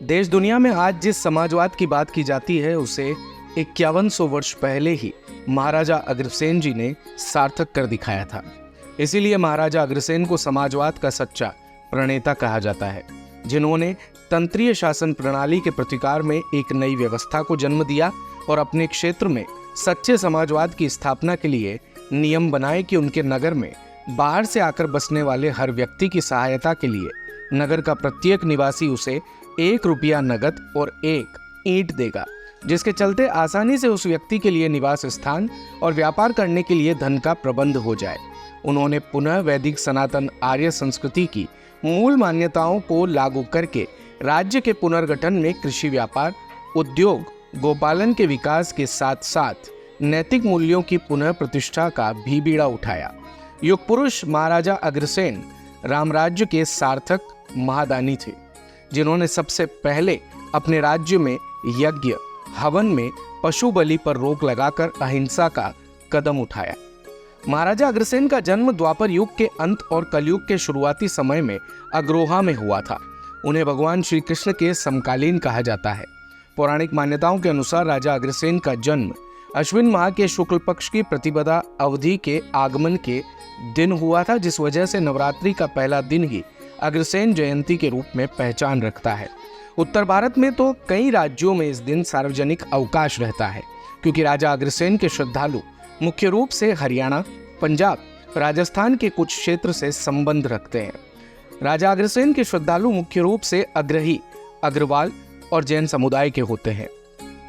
देश दुनिया में आज जिस समाजवाद की बात की जाती है उसे 5100 वर्ष पहले ही महाराजा अग्रसेन जी ने सार्थक कर दिखाया था। इसीलिए महाराजा अग्रसेन को समाजवाद का सच्चा प्रणेता कहा जाता है, जिन्होंने तंत्रीय शासन प्रणाली के प्रतिकार में एक नई व्यवस्था को जन्म दिया और अपने क्षेत्र में सच्चे समाजवाद की स्थापना के लिए नियम बनाए कि उनके नगर में बाहर से आकर बसने वाले हर व्यक्ति की सहायता के लिए नगर का प्रत्येक निवासी उसे 1 रुपया नगद और 1 ईंट देगा, जिसके चलते आसानी से उस व्यक्ति के लिए निवास स्थान और व्यापार करने के लिए धन का प्रबंध हो जाए। उन्होंने पुनः वैदिक सनातन आर्य संस्कृति की मूल मान्यताओं को लागू करके राज्य के पुनर्गठन में कृषि, व्यापार, उद्योग, गोपालन के विकास के साथ साथ नैतिक मूल्यों की पुनः प्रतिष्ठा का भी बीड़ा उठाया। युग पुरुष महाराजा अग्रसेन रामराज्य के सार्थक महादानी थे, जिन्होंने सबसे पहले अपने राज्य में यज्ञ हवन में पशु बलि पर रोक लगाकर अहिंसा का कदम उठाया। महाराजा अग्रसेन का जन्म द्वापर युग के अंत और कलयुग के शुरुआती समय में अग्रोहा में हुआ था। उन्हें भगवान श्री कृष्ण के समकालीन कहा जाता है। पौराणिक मान्यताओं के अनुसार राजा अग्रसेन का जन्म अश्विन माह के शुक्ल पक्ष की प्रतिपदा अवधि के आगमन के दिन हुआ था, जिस वजह से नवरात्रि का पहला दिन ही अग्रसेन जयंती के रूप में पहचान रखता है। उत्तर भारत में तो कई राज्यों में इस दिन सार्वजनिक अवकाश रहता है, क्योंकि राजा अग्रसेन के श्रद्धालु मुख्य रूप से हरियाणा, पंजाब, राजस्थान के कुछ क्षेत्र से संबंध रखते हैं। राजा अग्रसेन के श्रद्धालु मुख्य रूप से अग्रही, अग्रवाल और जैन समुदाय के होते हैं।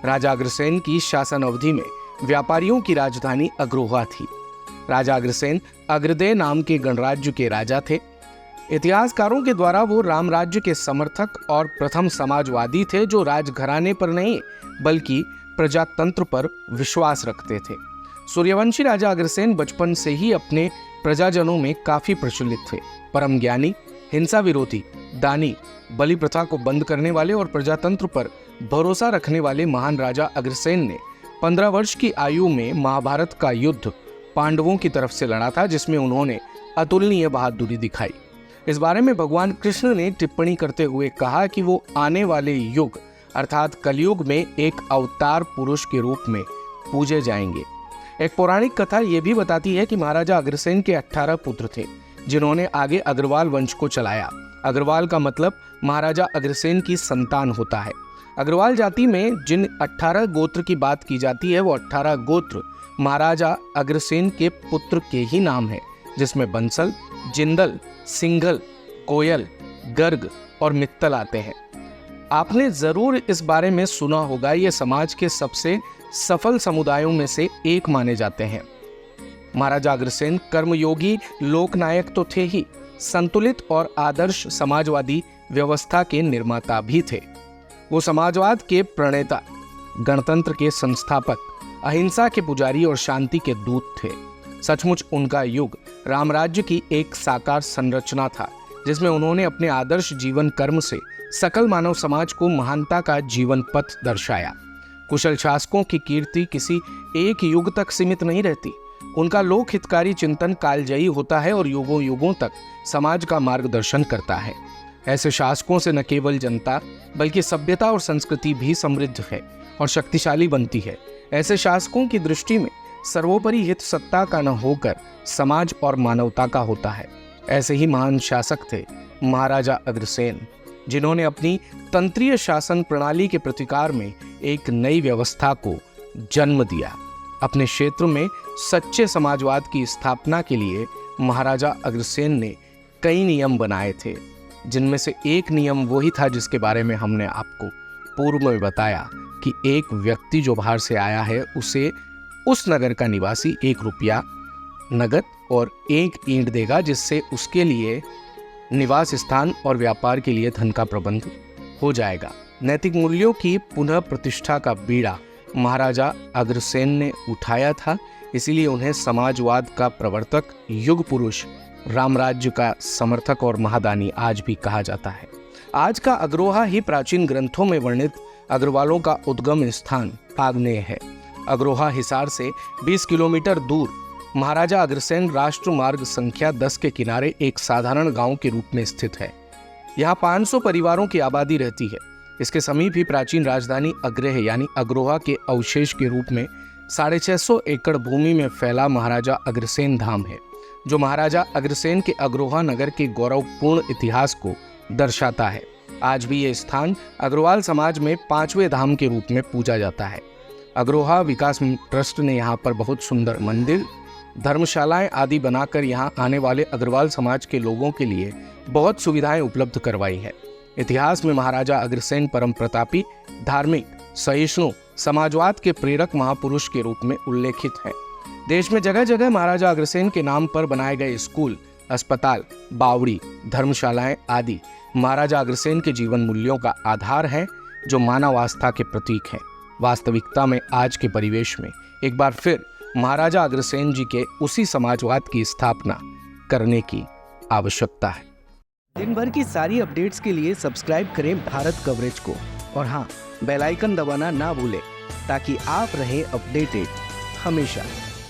राजा अग्रसेन की शासन अवधि में व्यापारियों की राजधानी अग्रोहा थी। राजा अग्रसेन अग्रदेय नाम के गणराज्य के राजा थे। इतिहासकारों के द्वारा वो राम राज्य के समर्थक और प्रथम समाजवादी थे, जो राजघराने पर नहीं बल्कि प्रजातंत्र पर विश्वास रखते थे। सूर्यवंशी राजा अग्रसेन बचपन से ही अपने प्रजाजनों में काफी प्रचलित थे। परम ज्ञानी, हिंसा विरोधी, दानी, बलि प्रथा को बंद करने वाले और प्रजातंत्र पर भरोसा रखने वाले महान राजा अग्रसेन ने 15 वर्ष की आयु में महाभारत का युद्ध पांडवों की तरफ से लड़ा था, जिसमें उन्होंने अतुलनीय बहादुरी दिखाई। इस बारे में भगवान कृष्ण ने टिप्पणी करते हुए कहा कि वो आने वाले युग अर्थात कलयुग में एक अवतार पुरुष के रूप में पूजे जाएंगे। एक पौराणिक कथा ये भी बताती है कि महाराजा अग्रसेन के 18 पुत्र थे, जिन्होंने आगे अग्रवाल वंश को चलाया। अग्रवाल का मतलब महाराजा अग्रसेन की संतान होता है। अग्रवाल जाति में जिन 18 गोत्र की बात की जाती है वो 18 गोत्र महाराजा अग्रसेन के पुत्र के ही नाम है, जिसमें बंसल, जिंदल, सिंघल, कोयल, गर्ग और मित्तल आते हैं। आपने जरूर इस बारे में सुना होगा, ये समाज के सबसे सफल समुदायों में से एक माने जाते हैं। महाराजा अग्रसेन कर्मयोगी लोकनायक तो थे ही, संतुलित और आदर्श समाजवादी व्यवस्था के निर्माता भी थे। वो समाजवाद के प्रणेता, गणतंत्र के संस्थापक, अहिंसा के पुजारी और शांति के दूत थे। सचमुच उनका युग रामराज्य की एक साकार संरचना था, जिसमें उन्होंने अपने आदर्श जीवन कर्म से सकल मानव समाज को महानता का जीवन पथ दर्शाया। कुशल शासकों की कीर्ति किसी एक युग तक सीमित नहीं रहती। उनका लोक हितकारी चिंतन कालजयी होता है और युगों युगों तक समाज का मार्गदर्शन करता है। ऐसे शासकों से न केवल जनता बल्कि सभ्यता और संस्कृति भी समृद्ध है और शक्तिशाली बनती है। ऐसे शासकों की दृष्टि में सर्वोपरि हित सत्ता का न होकर समाज और मानवता का होता है। ऐसे ही महान शासक थे महाराजा अग्रसेन, जिन्होंने अपनी तंत्रीय शासन प्रणाली के प्रतिकार में एक नई व्यवस्था को जन्म दिया। अपने क्षेत्र में सच्चे समाजवाद की स्थापना के लिए महाराजा अग्रसेन ने कई नियम बनाए थे, जिनमें से एक नियम वही था जिसके बारे में हमने आपको पूर्व में बताया कि एक व्यक्ति जो बाहर से आया है उसे उस नगर का निवासी 1 रुपया नगद और 1 ईंट देगा, जिससे उसके लिए निवास स्थान और व्यापार के लिए धन का प्रबंध हो जाएगा। नैतिक मूल्यों की पुनः प्रतिष्ठा का बीड़ा महाराजा अग्रसेन ने उठाया था, इसीलिए उन्हें समाजवाद का प्रवर्तक, युग पुरुष, रामराज्य का समर्थक और महादानी आज भी कहा जाता है। आज का अग्रोहा ही प्राचीन ग्रंथों में वर्णित अग्रवालों का उद्गम स्थान आग्नेय है। अग्रोहा हिसार से 20 किलोमीटर दूर महाराजा अग्रसेन राष्ट्र मार्ग संख्या 10 के किनारे एक साधारण गांव के रूप में स्थित है। यहाँ 500 परिवारों की आबादी रहती है। इसके समीप ही प्राचीन राजधानी अग्रह यानी अग्रोहा के अवशेष के रूप में 650 एकड़ भूमि में फैला महाराजा अग्रसेन धाम है, जो महाराजा अग्रसेन के अग्रोहा नगर के गौरवपूर्ण इतिहास को दर्शाता है। आज भी ये स्थान अग्रवाल समाज में 5वें धाम के रूप में पूजा जाता है। अग्रोहा विकास ट्रस्ट ने यहाँ पर बहुत सुंदर मंदिर, धर्मशालाएं आदि बनाकर यहाँ आने वाले अग्रवाल समाज के लोगों के लिए बहुत सुविधाएं उपलब्ध करवाई है। इतिहास में महाराजा अग्रसेन परम प्रतापी, धार्मिक, सहिष्णु, समाजवाद के प्रेरक महापुरुष के रूप में उल्लेखित हैं। देश में जगह जगह महाराजा अग्रसेन के नाम पर बनाए गए स्कूल, अस्पताल, बावड़ी, धर्मशालाएं आदि महाराजा अग्रसेन के जीवन मूल्यों का आधार है, जो मानव आस्था के प्रतीक हैं। वास्तविकता में आज के परिवेश में एक बार फिर महाराजा अग्रसेन जी के उसी समाजवाद की स्थापना करने की आवश्यकता है। दिन भर की सारी अपडेट्स के लिए सब्सक्राइब करें भारत कवरेज को और हाँ, बेल आइकन दबाना ना भूलें ताकि आप रहे अपडेटेड हमेशा।